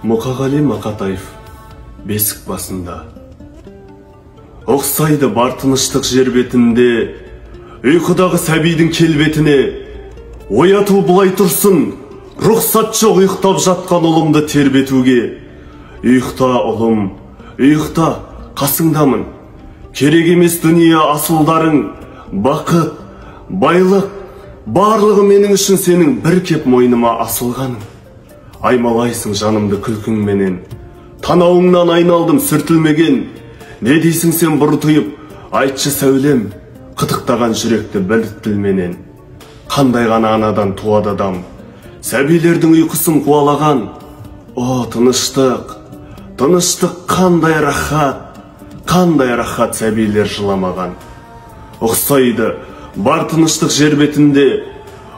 Мұқағали Мақатаев, бесік басында. Оқсайды бар тыныштық жер бетінде, ұйқыдағы сәбидің келбетіне. Ояту бұлай тұрсын, рұқсат жоқ ұйықтап жатқан ұлымды тербетуге. Ұйықта ұлым, ұйықта қасыңдамын. Керек емес дүние асылдарың, бақыт, байлық, барлығы менің үшін сенің бір кеп мойныма асылғаның. Аймалайсың жанымды күлкіңменен, танауыңнан айналдым сүртілмеген. Не дейсің сен бұртиып, айтшы сәулем, қытықтаған жүректі білдік тілменен. Қандай ғана анадан туады адам, сәбилердің ұйқысын қуалаған. О, тыныштық, тыныштық қандай рахат сәбилер жыламаған. Ұқсайды бар тыныштық жер бетінде,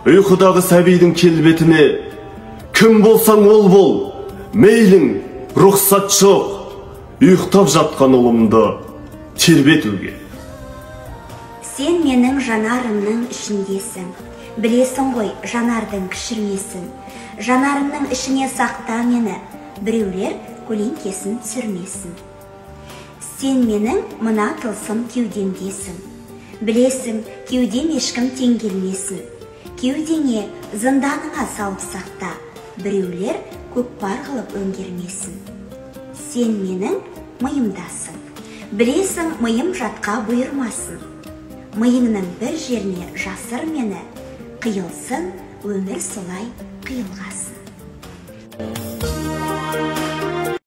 ұйқыдағы сәбидің келбетіне. Кім болсаң ол бол, мейлің, рұқсат жоқ, ұйықтап жатқан ұлымды тербетуге. Сен менің жанарымның ішіндесің, білесің ғой жанардың кішірмесін. Жанарымның ішіне сақта мені, біреулер көлеңкесін түсірмесін. Сен менің мына тылсым кеудемдесің, білесің кеудем ешкім тең келмесін. Кеудеңе зынданыңа салып сақта, біреулер көкпар қылып өңгермесін. Сен менің миымдасың, білесің миым жатқа бұйырмасын. Миыңның бір жеріне жасыр мені, қиылсын өмір солай қиылғасын.